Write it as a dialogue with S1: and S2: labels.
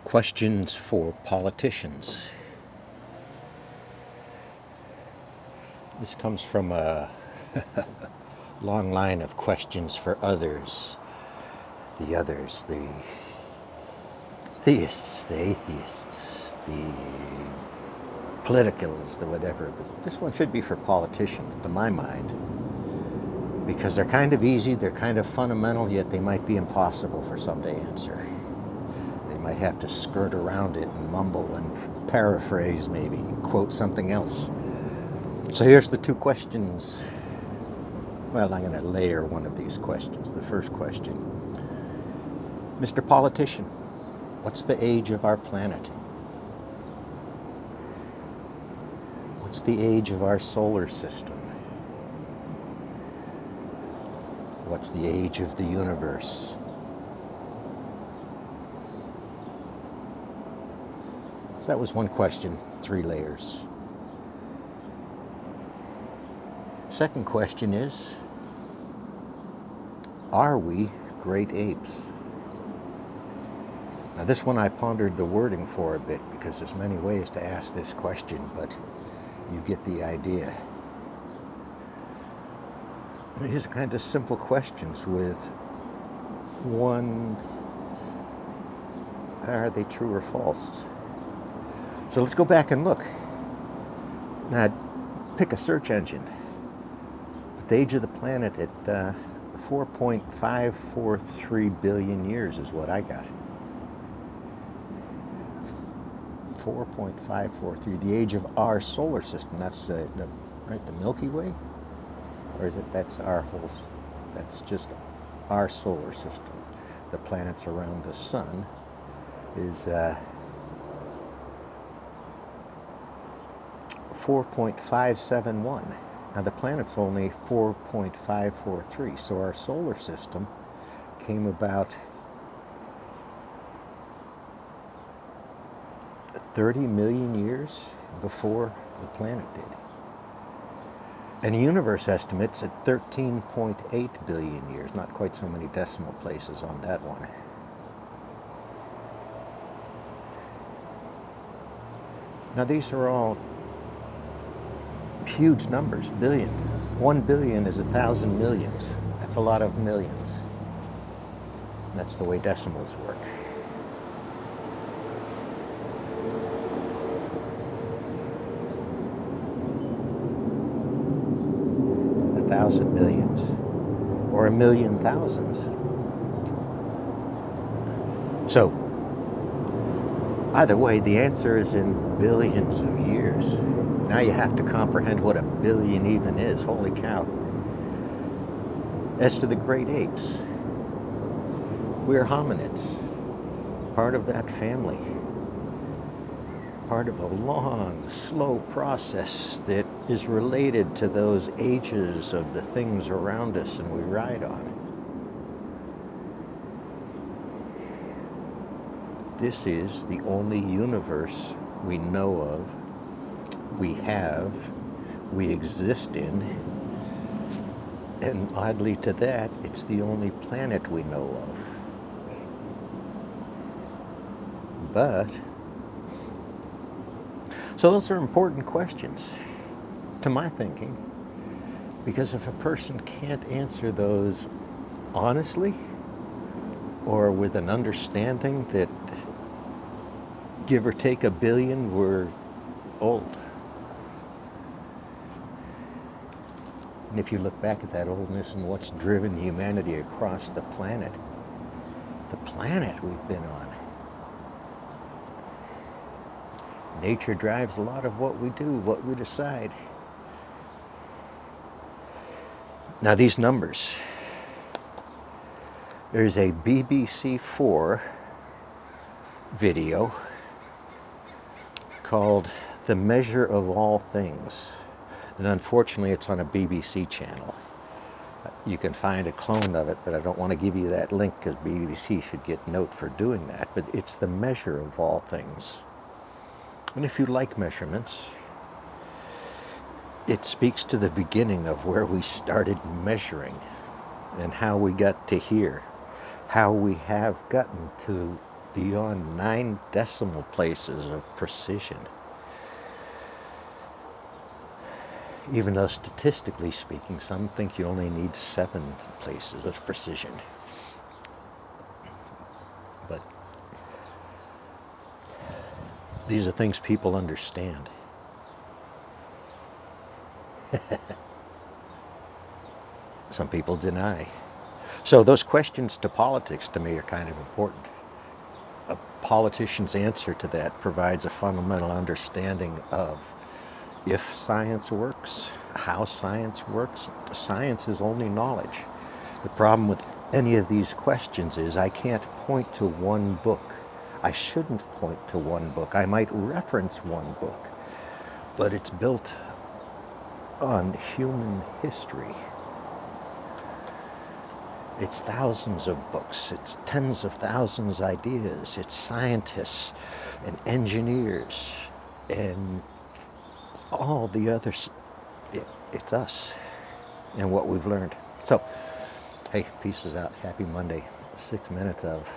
S1: Questions for politicians. This comes from a long line of questions for others. The others, the theists, the atheists, the politicals, the whatever. But this one should be for politicians, to my mind, because they're kind of easy, they're kind of fundamental, yet they might be impossible for some to answer. They might have to skirt around it and mumble and paraphrase, maybe, quote something else. So here's the two questions. Well, I'm going to layer one of these questions. The first question: Mr. Politician, what's the age of our planet? What's the age of our solar system? What's the age of the universe? So that was one question, 3 layers. Second question is, are we great apes? Now this one I pondered the wording for a bit, because there's many ways to ask this question, but you get the idea. These are kind of simple questions with one, are they true or false? So let's go back and look. Now pick a search engine. The age of the planet at 4.543 billion years is what I got. 4.543, the age of our solar system. That's right, the Milky Way? Or is it, that's just our solar system. The planets around the sun is 4.571. Now the planet's only 4.543, so our solar system came about 30 million years before the planet did. And the universe estimates at 13.8 billion years, not quite so many decimal places on that one. Now these are all huge numbers, billion. 1 billion is 1,000 millions. That's a lot of millions. That's the way decimals work. A 1,000 millions, or 1,000,000 thousands. So, either way, the answer is in billions of years. Now you have to comprehend what a billion even is. Holy cow. As to the great apes, we're hominids, part of that family, part of a long, slow process that is related to those ages of the things around us and we ride on. This is the only universe we know of, we have, we exist in, and oddly to that, it's the only planet we know of. But, so those are important questions, to my thinking, because if a person can't answer those honestly, or with an understanding that give or take a billion, we're old. And if you look back at that oldness and what's driven humanity across the planet we've been on. Nature drives a lot of what we do, what we decide. Now these numbers. There's a BBC 4 video called The Measure of All Things. And unfortunately, it's on a BBC channel. You can find a clone of it, but I don't want to give you that link because BBC should get note for doing that. But it's the measure of all things. And if you like measurements, it speaks to the beginning of where we started measuring and how we got to here, how we have gotten to beyond 9 decimal places of precision. Even though statistically speaking, some think you only need 7 places of precision. But these are things people understand. Some people deny. So those questions to politics to me are kind of important. A politician's answer to that provides a fundamental understanding of if science works, how science works. Science is only knowledge. The problem with any of these questions is I can't point to one book. I shouldn't point to one book. I might reference one book, but it's built on human history. It's thousands of books, it's tens of thousands of ideas, it's scientists and engineers and all the others. It's us and what we've learned. So, hey, peace is out. Happy Monday. 6 minutes of